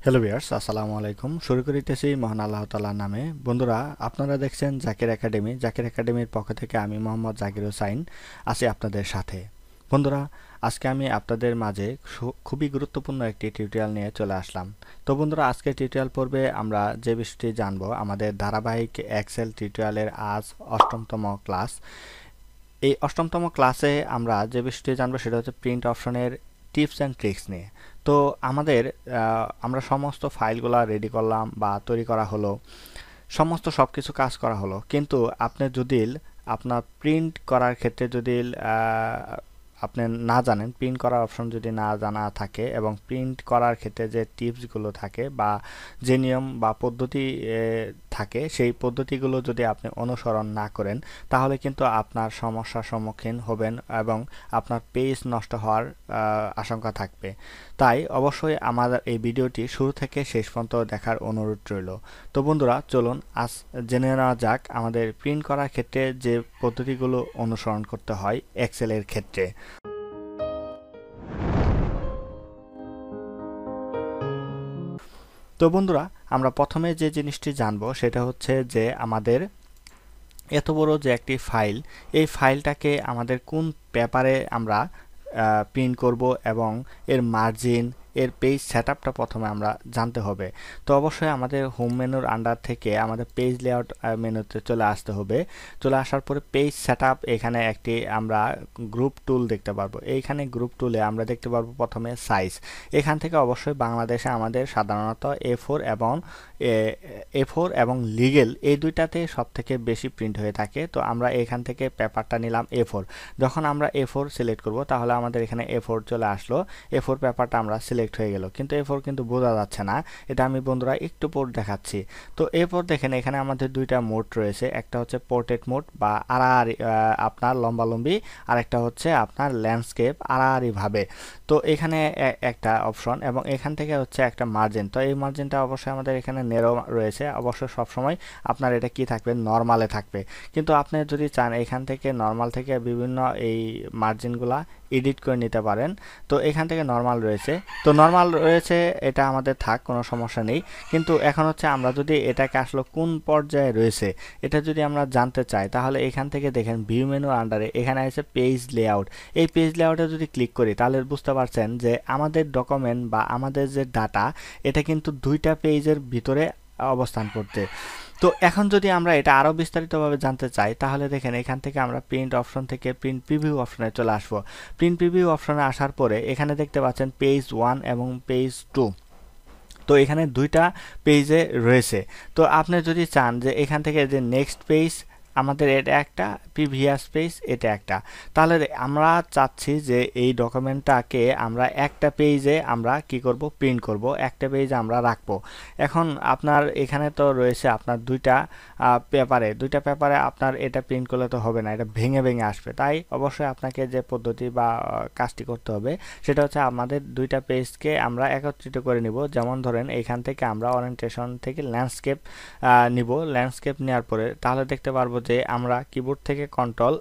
Hello viewers, আসসালামু আলাইকুম। শুরু করিতেছি মহান আল্লাহ তাআলার নামে। বন্ধুরা, আপনারা দেখছেন জাকির একাডেমি। জাকির একাডেমির পক্ষ থেকে আমি মোহাম্মদ জাকির হোসাইন আছি আপনাদের সাথে। বন্ধুরা, আজকে আমি আপনাদের মাঝে খুবই গুরুত্বপূর্ণ একটি টিউটোরিয়াল নিয়ে চলে আসলাম। তো বন্ধুরা, আজকে টিউটোরিয়াল পর্বে আমরা যে বিষয়টি জানব, আমাদের ধারাবাহিক এক্সেল টিউটোরিয়ালের আজ অষ্টমতম ক্লাস। এই অষ্টমতম ক্লাসে আমরা যে বিষয়টি জানবো সেটা হচ্ছে প্রিন্ট অপশনের টিপস অ্যান্ড ট্রিক্স নিয়ে। তো আমরা সমস্ত ফাইলগুলো রেডি করলাম বা তৈরি করা হলো, সব কিছু কাজ করা হলো, কিন্তু আপনি যদি আপনার প্রিন্ট করার ক্ষেত্রে যদি আপনি না জানেন, প্রিন্ট করার অপশন যদি না জানা থাকে এবং প্রিন্ট করার ক্ষেত্রে যে টিপসগুলো থাকে বা যে নিয়ম বা পদ্ধতি থাকে, সেই পদ্ধতিগুলো যদি আপনি অনুসরণ না করেন তাহলে কিন্তু আপনার সমস্যার সম্মুখীন হবেন এবং আপনার পেজ নষ্ট হওয়ার আশঙ্কা থাকবে। তাই অবশ্যই আমাদের এই ভিডিওটি শুরু থেকে শেষ পর্যন্ত দেখার অনুরোধ রইল। তো বন্ধুরা, চলুন আজ জেনে নেওয়া যাক আমাদের প্রিন্ট করার ক্ষেত্রে যে পদ্ধতিগুলো অনুসরণ করতে হয় এক্সেলের ক্ষেত্রে। তো বন্ধুরা, আমরা প্রথমে যে জিনিসটি জানবো সেটা হচ্ছে যে আমাদের এত বড় যে একটি ফাইল, এই ফাইলটাকে আমাদের কোন পেপারে আমরা প্রিন্ট করব এবং এর মার্জিন, এর পেজ সেটআপটা প্রথমে আমরা জানতে হবে। তো অবশ্যই আমাদের হোম মেনুর আন্ডার থেকে আমাদের পেজ লেআউট মেনুতে চলে আসতে হবে। চলে আসার পরে পেজ সেটআপ, এখানে একটি আমরা গ্রুপ টুল দেখতে পারবো। এইখানে গ্রুপ টুলে আমরা দেখতে পারবো প্রথমে সাইজ। এখান থেকে অবশ্যই বাংলাদেশে আমাদের সাধারণত এ4 এবং লিগেল, এই দুইটাতে সব থেকে বেশি প্রিন্ট হয়ে থাকে। তো আমরা এখান থেকে পেপারটা নিলাম এ4। যখন আমরা এ4 সিলেক্ট করব তাহলে আমাদের এখানে এ4 চলে আসলো। এ4 পেপারটা আমরা সিলেক্ট হয়ে গেল, কিন্তু এ4 কিন্তু বোঝা যাচ্ছে না। এটা আমি বন্ধুরা একটু পর দেখাচ্ছি। তো এরপর দেখেন এখানে আমাদের দুইটা মোড রয়েছে, একটা হচ্ছে পোর্ট্রেট মোড বা আড়াআড়ি আপনার লম্বালম্বি, আর একটা হচ্ছে আপনার ল্যান্ডস্কেপ আড়াআড়ি ভাবে। তো এখানে একটা অপশন এবং এখান থেকে হচ্ছে একটা মার্জিন। তো এই মার্জিনটা অবশ্যই আমাদের এখানে নেরো রয়েছে। অবশ্যই সবসময় আপনার এটা কি থাকবে, নরমালে থাকবে। কিন্তু আপনি যদি চান এখান থেকে নরমাল থেকে বিভিন্ন এই মার্জিনগুলা এডিট করে নিতে পারেন। তো এখান থেকে নরমাল রয়েছে, তো নরমাল রয়েছে, এটা আমাদের থাক, কোনো সমস্যা নেই। কিন্তু এখন হচ্ছে আমরা যদি এটাকে আসলে কোন পর্যায়ে রয়েছে এটা যদি আমরা জানতে চাই তাহলে এখান থেকে দেখেন ভিউ মেনু আন্ডারে এখানে আছে পেজ লেআউট। এই পেজ লেআউটে যদি ক্লিক করি তাহলে বুঝতে পারছেন যে আমাদের ডকুমেন্ট বা আমাদের যে ডাটা, এটা কিন্তু দুইটা পেজের ভিতরে অবস্থান করতে। তো এখন যদি আমরা এটা আরও বিস্তারিতভাবে জানতে চাই তাহলে দেখেন এখান থেকে আমরা প্রিন্ট অপশন থেকে প্রিন্ট প্রিভিউ অপশনে চলে আসবো। প্রিন্ট প্রিভিউ অপশনে আসার পরে এখানে দেখতে পাচ্ছেন পেজ 1 এবং পেজ 2। তো এখানে দুইটা পেজে রয়েছে। তো আপনি যদি চান যে এখান থেকে যে নেক্সট পেজ আমাদের এটা একটা, প্রিভিয়াস পেজ এটা একটা, তাহলে আমরা চাচ্ছি যে এই ডকুমেন্টটাকে আমরা একটা পেজে আমরা কি করব, প্রিন্ট করব, একটা পেজে আমরা রাখবো। এখন আপনার এখানে তো রয়েছে আপনার দুইটা পেপারে আপনার এটা প্রিন্ট করলে তো হবে না, এটা ভেঙে ভেঙে আসবে। তাই অবশ্যই আপনাকে যে পদ্ধতি বা কাজটি করতে হবে সেটা হচ্ছে আমাদের দুইটা পেজকে আমরা একত্রিত করে নিব। যেমন ধরেন এখান থেকে আমরা ওরিয়েন্টেশন থেকে ল্যান্ডস্কেপ নিব। ল্যান্ডস্কেপ নেওয়ার পরে তাহলে দেখতে পারবো যে আমরা কিবোর্ড থেকে কন্ট্রোল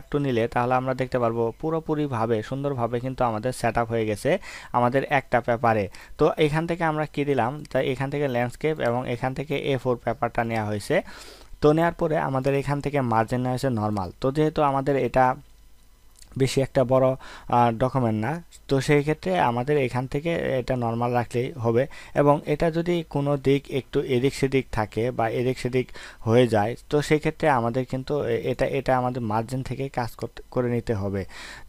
F2 নিলে তাহলে আমরা দেখতে পারবো পুরোপুরিভাবে সুন্দরভাবে কিন্তু আমাদের সেট আপ হয়ে গেছে আমাদের একটা পেপারে। তো এখান থেকে আমরা কি দিলাম, তাই এখান থেকে ল্যান্ডস্কেপ এবং এখান থেকে A4 পেপারটা নেওয়া হয়েছে। তো নেওয়ার পরে আমাদের এখান থেকে মার্জিন নেওয়া হয়েছে নর্মাল। তো যেহেতু আমাদের এটা বেশি একটা বড় ডকুমেন্ট না, তো সেই ক্ষেত্রে আমাদের এখান থেকে এটা নর্মাল রাখলেই হবে। এবং এটা যদি কোনো দিক একটু এদিক সেদিক থাকে বা এদিক সেদিক হয়ে যায় তো সেই ক্ষেত্রে আমাদের কিন্তু এটা আমাদের মার্জিন থেকে কাজ করে নিতে হবে।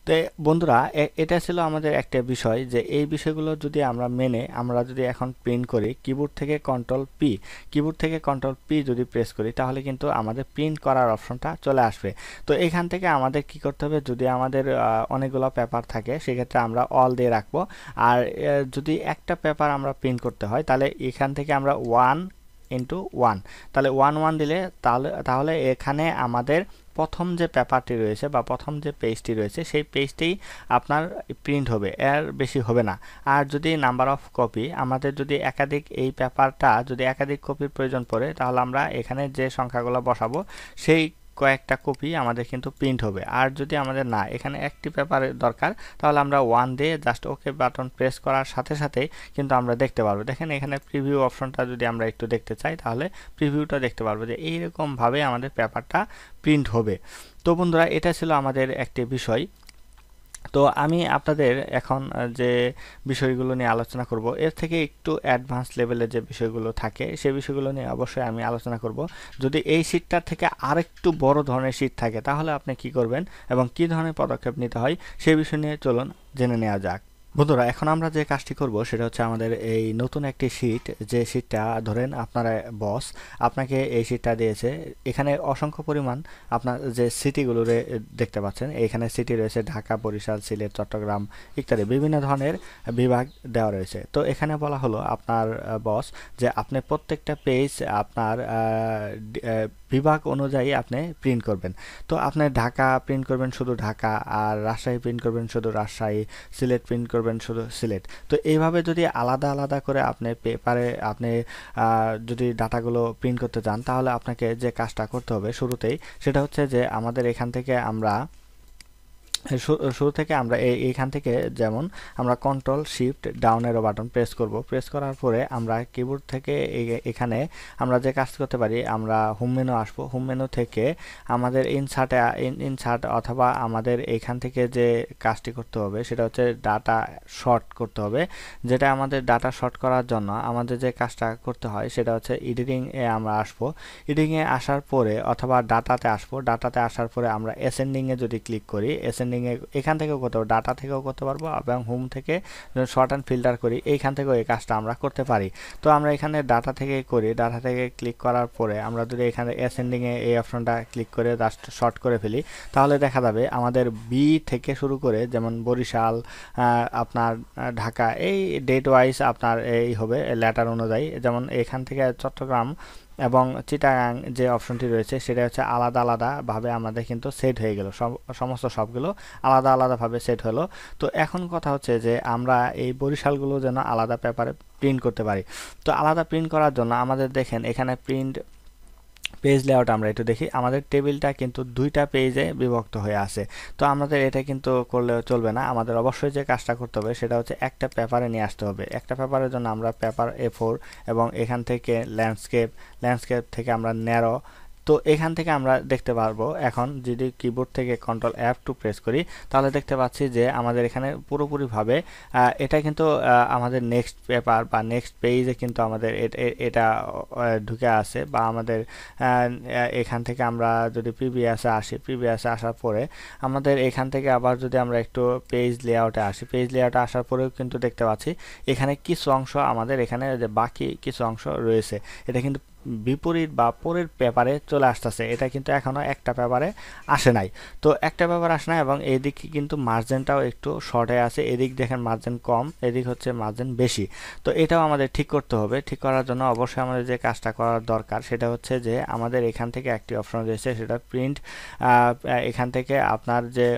তো বন্ধুরা, এটা ছিল আমাদের একটা বিষয় যে এই বিষয়গুলো যদি আমরা মেনে আমরা যদি এখন প্রিন্ট করি, কিবোর্ড থেকে কন্ট্রোল পি যদি প্রেস করি তাহলে কিন্তু আমাদের প্রিন্ট করার অপশনটা চলে আসবে। তো এখান থেকে আমাদের কি করতে হবে, যদি আমাদের অনেকগুলো পেপার থাকে সেক্ষেত্রে আমরা অল দিয়ে রাখবো। আর যদি একটা পেপার আমরা প্রিন্ট করতে হয় তাহলে এখান থেকে আমরা 1:1, তাহলে 1 দিলে তাহলে এখানে আমাদের প্রথম যে পেপারটি রয়েছে বা প্রথম যে পেজটি রয়েছে সেই পেজটি আপনার প্রিন্ট হবে, এর বেশি হবে না। আর যদি নাম্বার অফ কপি আমাদের যদি এই পেপারটা যদি একাধিক কপির প্রয়োজন পড়ে তাহলে আমরা এখানে যে সংখ্যাগুলো বসাবো সেই কয়েকটা কপি আমাদের কিন্তু প্রিন্ট হবে। আর যদি আমাদের না এখানে একটি পেপারের দরকার, তাহলে আমরা 1 দিয়ে জাস্ট ওকে বাটন প্রেস করার সাথে সাথেই কিন্তু আমরা দেখতে পারবো। দেখেন এখানে প্রিভিউ অপশনটা যদি আমরা একটু দেখতে চাই, তাহলে প্রিভিউটা দেখতে পারবো যে এইরকমভাবে আমাদের পেপারটা প্রিন্ট হবে। তো বন্ধুরা, এটা ছিল আমাদের একটি বিষয়। তো আমি আপনাদের এখন যে বিষয়গুলো নিয়ে আলোচনা করব, এর থেকে একটু অ্যাডভান্স লেভেলের যে বিষয়গুলো থাকে সেই বিষয়গুলো নিয়ে অবশ্যই আমি আলোচনা করব। যদি এই শীটটার থেকে আরেকটু বড় ধরনের শীট থাকে, তাহলে আপনি কি করবেন এবং কি ধরনের পদক্ষেপ নিতে হয় সেই বিষয় নিয়ে চলুন জেনে নেওয়া যাক। বন্ধুরা, এখন আমরা যে কাজটি করব সেটা হচ্ছে আমাদের এই নতুন একটি শীট, যে শীটটা ধরেন আপনার বস আপনাকে এই শীটটা দিয়েছে। এখানে অসংখ্য পরিমাণ আপনার যে সিটিগুলো দেখতে পাচ্ছেন, এখানে সিটি রয়েছে ঢাকা, বরিশাল, সিলেট, চট্টগ্রাম ইত্যাদি বিভিন্ন ধরনের বিভাগ দেওয়া রয়েছে। তো এখানে বলা হলো আপনার বস যে আপনি প্রত্যেকটা পেজ আপনার বিভাগ অনুযায়ী আপনি প্রিন্ট করবেন। তো আপনি ঢাকা প্রিন্ট করবেন শুধু ঢাকা, আর রাজশাহী প্রিন্ট করবেন শুধু রাজশাহী, সিলেট প্রিন্ট করবেন শুধু সিলেট। তো এইভাবে যদি আলাদা আলাদা করে আপনি পেপারে আপনি যদি ডাটাগুলো প্রিন্ট করতে চান, তাহলে আপনাকে যে কাজটা করতে হবে শুরুতেই, সেটা হচ্ছে যে আমাদের এখান থেকে আমরা শুরু থেকে আমরা এইখান থেকে যেমন আমরা কন্ট্রোল শিফট ডাউন এরো বাটন প্রেস করব। প্রেস করার পরে আমরা কিবোর্ড থেকে এখানে আমরা যে কাজ করতে পারি, আমরা হোম মেনু আসবো। হোম মেনু থেকে আমাদের ইনসার্ট অথবা আমাদের এখান থেকে যে কাজটি করতে হবে সেটা হচ্ছে ডাটা শর্ট করতে হবে। যেটা আমাদের ডাটা শর্ট করার জন্য আমাদের যে কাজটা করতে হয় সেটা হচ্ছে এডিটিং এ আমরা আসবো। এডিটিং এ আসার পরে অথবা ডাটাতে আসবো। ডাটাতে আসার পরে আমরা অ্যাসেন্ডিং এ যদি ক্লিক করি, অ্যাসেন্ডিং এখান থেকেও করতে পারবো, ডাটা থেকেও করতে পারবো, এবং হোম থেকে শর্ট অ্যান্ড ফিল্টার করি, এইখান থেকেও এই কাজটা আমরা করতে পারি। তো আমরা এখানে ডাটা থেকে করি। ডাটা থেকে ক্লিক করার পরে আমরা যদি এখানে অ্যাসেন্ডিং এ এই অপশনটা ক্লিক করে জাস্ট শর্ট করে ফেলি, তাহলে দেখা যাবে আমাদের বি থেকে শুরু করে যেমন বরিশাল, আপনার ঢাকা, এই ডেট ওয়াইজ আপনার এই হবে লেটার অনুযায়ী। যেমন এখান থেকে চট্টগ্রাম এবং চিটাগাং যে অপশনটি রয়েছে সেটা হচ্ছে আলাদা আলাদাভাবে আমাদের কিন্তু সেট হয়ে গেল, সমস্ত সবগুলো আলাদা আলাদাভাবে সেট হলো। তো এখন কথা হচ্ছে যে আমরা এই বরিশালগুলো যেন আলাদা পেপারে প্রিন্ট করতে পারি। তো আলাদা প্রিন্ট করার জন্য আমাদের দেখেন এখানে প্রিন্ট পেজ লেআউট আমরা একটু দেখি। আমাদের টেবিলটা কিন্তু দুইটা পেজে বিভক্ত হয়ে আছে। তো আমাদের এটা কিন্তু করলে চলবে না। আমাদের অবশ্যই যে কাজটা করতে হবে সেটা হচ্ছে একটা পেপারে নিয়ে আসতে হবে। একটা পেপারের জন্য আমরা পেপার A4 এবং এখান থেকে ল্যান্ডস্কেপ থেকে আমরা ন্যারো। তো এখান থেকে আমরা দেখতে পারবো, এখন যদি কিবোর্ড থেকে কন্ট্রোল F2 প্রেস করি, তাহলে দেখতে পাচ্ছি যে আমাদের এখানে পুরোপুরিভাবে এটা কিন্তু আমাদের নেক্সট পেপার বা নেক্সট পেজে কিন্তু আমাদের এটা ঢুকে আছে। বা আমাদের এখান থেকে আমরা যদি প্রিভিয়াসে আসি, প্রিভিয়াসে আসার পরে আমাদের এখান থেকে আবার যদি আমরা একটু পেজ লেআউটে আসি, পেজ লেআউটে আসার পরেও কিন্তু দেখতে পাচ্ছি এখানে কিছু অংশ আমাদের এখানে যে বাকি কিছু অংশ রয়েছে, এটা কিন্তু বিপরীত বা পরের পেপারে চলে আসতেছে। এটা কিন্তু এখনো একটা পেপারে আসে নাই। তো একটা পেপার আসে না, এবং এদিকে কিন্তু মার্জিনটাও একটু শর্টে আছে। এদিক দেখেন মার্জিন কম, এদিক হচ্ছে মার্জিন বেশি। তো এটাও আমাদের ঠিক করতে হবে। ঠিক করার জন্য অবশ্যই আমাদের যে কাজটা করার দরকার সেটা হচ্ছে যে আমাদের এখান থেকে একটি অপশন রয়েছে, সেটা প্রিন্ট। এখান থেকে আপনার যে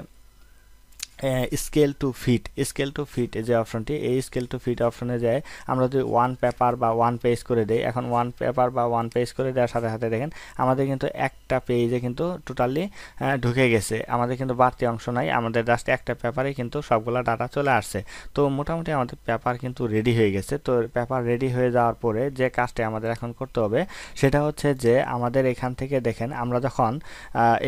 স্কেল টু ফিট যে অপশনটি, এই স্কেল টু ফিট অপশনে যায় আমরা যদি ওয়ান পেপার বা ওয়ান পেজ করে দেই, এখন ওয়ান পেপার বা ওয়ান পেজ করে দেওয়ার সাথে সাথে দেখেন আমাদের কিন্তু একটা পেজে কিন্তু টোটালি ঢুকে গেছে। আমাদের কিন্তু বাড়তি অংশ নাই, আমাদের জাস্ট একটা পেপারে কিন্তু সবগুলা ডাটা চলে আসছে। তো মোটামুটি আমাদের পেপার কিন্তু রেডি হয়ে গেছে। তো পেপার রেডি হয়ে যাওয়ার পরে যে কাজটি আমাদের এখন করতে হবে সেটা হচ্ছে যে আমাদের এখান থেকে দেখেন আমরা যখন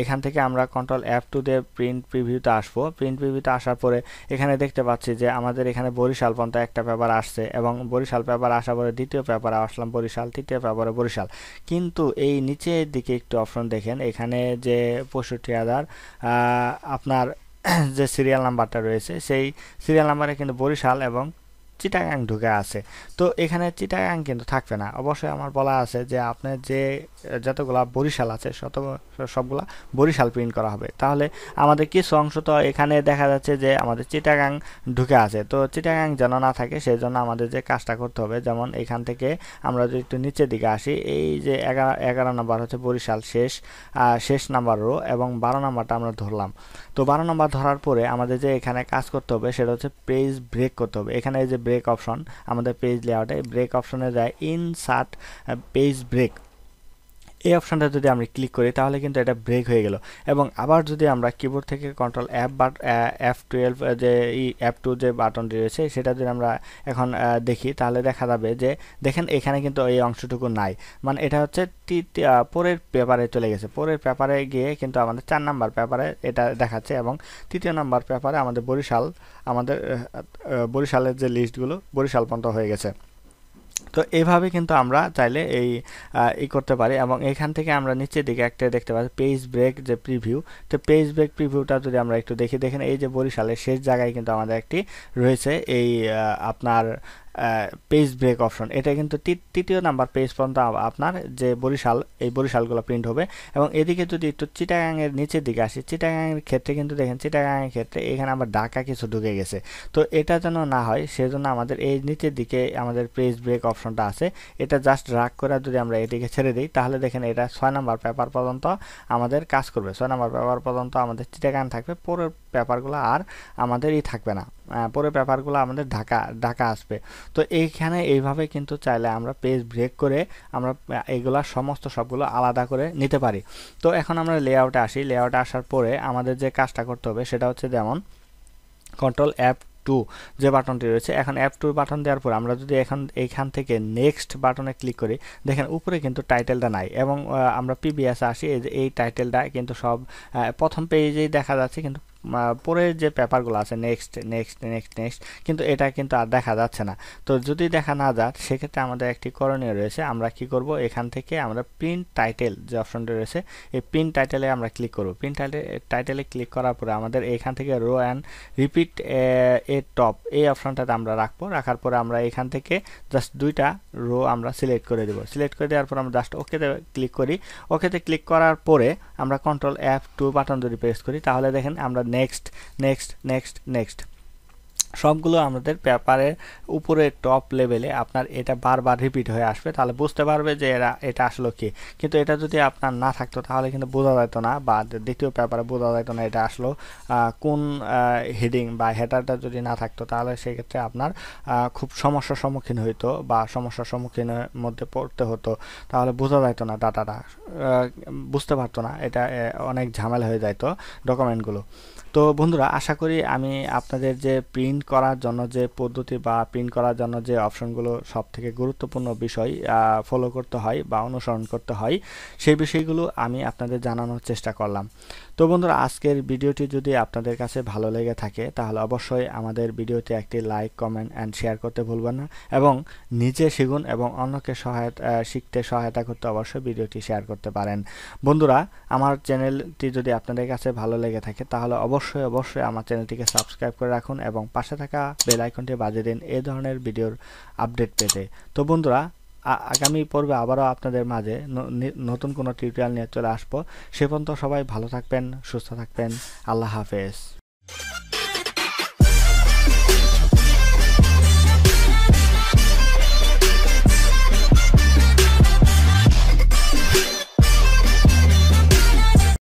এখান থেকে আমরা কন্ট্রোল F2 দিয়ে প্রিন্ট প্রিভিউতে আসবো। প্রিন্ট প্রিভিউতে আসার পরে এখানে দেখতে পাচ্ছি যে আমাদের এখানে বরিশাল পর্যন্ত একটা পেপার আসছে, এবং বরিশাল পেপার আসার পরে দ্বিতীয় পেপারে আসলাম বরিশাল, তৃতীয় পেপারে বরিশাল। কিন্তু এই নিচের দিকে একটু অপশন দেখেন, এখানে যে 65,000 আপনার যে সিরিয়াল নাম্বারটা রয়েছে, সেই সিরিয়াল নাম্বারে কিন্তু বরিশাল এবং চিটাগাং ঢুকে আছে। তো এখানে চিটাগাং কিন্তু থাকবে না। অবশ্যই আমার বলা আছে যে আপনার যে যতগুলা বরিশাল আছে সবগুলা বরিশাল প্রিন্ট করা হবে। তাহলে আমাদের কিছু অংশ তো এখানে দেখা যাচ্ছে যে আমাদের চিটাগাং ঢুকে আছে। তো চিটাগাং যেন না থাকে সেজন্য আমাদের যে কাজটা করতে হবে, যেমন এখান থেকে আমরা যদি একটু নিচের দিকে আসি, এই যে 11 নম্বর হচ্ছে বরিশাল শেষ নাম্বার রো, এবং 12 নাম্বারটা আমরা ধরলাম। তো 12 নম্বর ধরার পরে আমাদের যে এখানে কাজ করতে হবে সেটা হচ্ছে পেজ ব্রেক করতে হবে। এখানে এই যে ব্রেক অপশন, আমাদের পেজ লেআউটে ব্রেক অপশনে যায় ইনসার্ট পেজ ব্রেক, এই অপশনটা যদি আমরা ক্লিক করি তাহলে কিন্তু এটা ব্রেক হয়ে গেল। এবং আবার যদি আমরা কিবোর্ড থেকে কন্ট্রোল F12 যে F2 যে বাটনটি রয়েছে সেটা যদি আমরা এখন দেখি তাহলে দেখা যাবে যে দেখেন এখানে কিন্তু এই অংশটুকু নাই, মানে এটা হচ্ছে পরের পেপারে চলে গেছে। পরের পেপারে গিয়ে কিন্তু আমাদের 4 নাম্বার পেপারে এটা দেখাচ্ছে এবং 3য় নাম্বার পেপারে আমাদের বরিশালের যে লিস্টগুলো বরিশাল পর্যন্ত হয়ে গেছে। তো এইভাবে কিন্তু আমরা চাইলে এই করতে পারি। এবং এখান থেকে আমরা নিচের দিকে একটা দেখতে পাচ্ছি পেজ ব্রেক যে প্রিভিউ। তো পেজ ব্রেক প্রিভিউটা যদি আমরা একটু দেখি, দেখেন এই যে বরিশালের শেষ জায়গায় কিন্তু আমাদের একটি রয়েছে এই আপনার পেজ ব্রেক অপশন। এটা কিন্তু 3য় নাম্বার পেজ পর্যন্ত আপনার যে বরিশালগুলো প্রিন্ট হবে। এবং এদিকে যদি একটু চিটাগাংয়ের নিচের দিকে আসি, চিটাগাংয়ের ক্ষেত্রে কিন্তু দেখেন চিটাগাংয়ের ক্ষেত্রে এখানে আবার ঢাকা কিছু ঢুকে গেছে। তো এটা যেন না হয় সেজন্য আমাদের এই নিচের দিকে আমাদের পেজ ব্রেক অপশনটা আছে, এটা জাস্ট ড্র্যাগ করে যদি আমরা এদিকে ছেড়ে দিই তাহলে দেখেন এটা 6 নাম্বার পেপার পর্যন্ত আমাদের কাজ করবে। 6 নাম্বার পেপার পর্যন্ত আমাদের চিটাগাং থাকবে, পরের পেপারগুলো আর আমাদেরই থাকবে না, পরের পেপারগুলো আমাদের ঢাকা আসবে। তো এইখানে এইভাবে কিন্তু চাইলে আমরা পেজ ব্রেক করে আমরা এইগুলা সবগুলো আলাদা করে নিতে পারি। তো এখন আমরা লেআউটে আসি। লেআউটে আসার পরে আমাদের যে কাজটা করতে হবে সেটা হচ্ছে যেমন কন্ট্রোল F2 যে বাটনটি রয়েছে, এখন F2 বাটন দেওয়ার পর আমরা যদি এইখান থেকে নেক্সট বাটনে ক্লিক করি, দেখেন উপরে কিন্তু টাইটেলটা নাই। এবং আমরা পিবিএস আসি, এই টাইটেলটা কিন্তু সব প্রথম পেজেই দেখা যাচ্ছে, কিন্তু পরের যে পেপারগুলো আছে নেক্সট কিন্তু এটা কিন্তু আর দেখা যাচ্ছে না। তো যদি দেখা না যায় সেক্ষেত্রে আমাদের একটি করণীয় রয়েছে। আমরা কি করব, এখান থেকে আমরা প্রিন্ট টাইটেল যে অপশনটি রয়েছে এই প্রিন্ট টাইটেলে আমরা ক্লিক করব। প্রিন্ট টাইটেলে ক্লিক করার পরে আমাদের এখান থেকে rho and repeat A top এই অপশনটাতে আমরা রাখার পরে আমরা এখান থেকে জাস্ট 2টা রো আমরা সিলেক্ট করে দেব। সিলেক্ট করে দেওয়ার পর আমরা জাস্ট ওকেতে ক্লিক করি। ওকেতে ক্লিক করার পরে আমরা কন্ট্রোল F2 বাটন যদি প্রেস করি তাহলে দেখেন আমরা নেক্সট সবগুলো আমাদের পেপারের উপরে টপ লেভেলে আপনার এটা বারবার রিপিট হয়ে আসবে, তাহলে বুঝতে পারবে যে এটা আসলে কি। কিন্তু এটা যদি আপনার না থাকতো তাহলে কিন্তু বোঝা যেত না, বা দ্বিতীয় পেপারে বোঝা যেত না এটা আসলো কোন হেডিং বা হেডারটা যদি না থাকতো তাহলে সেক্ষেত্রে আপনার খুব সমস্যার সম্মুখীন হইতো বা সমস্যার সম্মুখীনের মধ্যে পড়তে হতো, তাহলে বোঝা যেত না, ডাটাটা বুঝতে পারতো না, এটা অনেক ঝামেলা হয়ে যাইতো ডকুমেন্টগুলো। তো বন্ধুরা আশা করি আমি আপনাদের যে প্রিন্ট করার জন্য যে পদ্ধতি বা প্রিন্ট করার জন্য যে অপশনগুলো সবথেকে গুরুত্বপূর্ণ বিষয় ফলো করতে হয় বা অনুসরণ করতে হয় সেই বিষয়গুলো আমি আপনাদের জানানোর চেষ্টা করলাম। তো বন্ধুরা আজকের ভিডিওটি যদি আপনাদের কাছে ভালো লেগে থাকে তাহলে অবশ্যই আমাদের ভিডিওতে একটি লাইক, কমেন্ট অ্যান্ড শেয়ার করতে ভুলবেন না, এবং নিজে শিখুন এবং অন্যকে শিখতে সহায়তা করতে অবশ্যই ভিডিওটি শেয়ার করতে পারেন। বন্ধুরা আমার চ্যানেলটি যদি আপনাদের কাছে ভালো লেগে থাকে তাহলে অবশ্যই আমার চ্যানেলটিকে সাবস্ক্রাইব করে রাখুন এবং পাশে থাকা বেল আইকনটি বাজিয়ে দিন এই ধরনের ভিডিওর আপডেট পেতে। তো বন্ধুরা আগামী পর্বে আবারও আপনাদের মাঝে নতুন কোনো টিউটোরিয়াল নিয়ে চলে আসবো। সে পর্যন্ত সবাই ভালো থাকবেন, সুস্থ থাকবেন। আল্লাহ হাফেজ।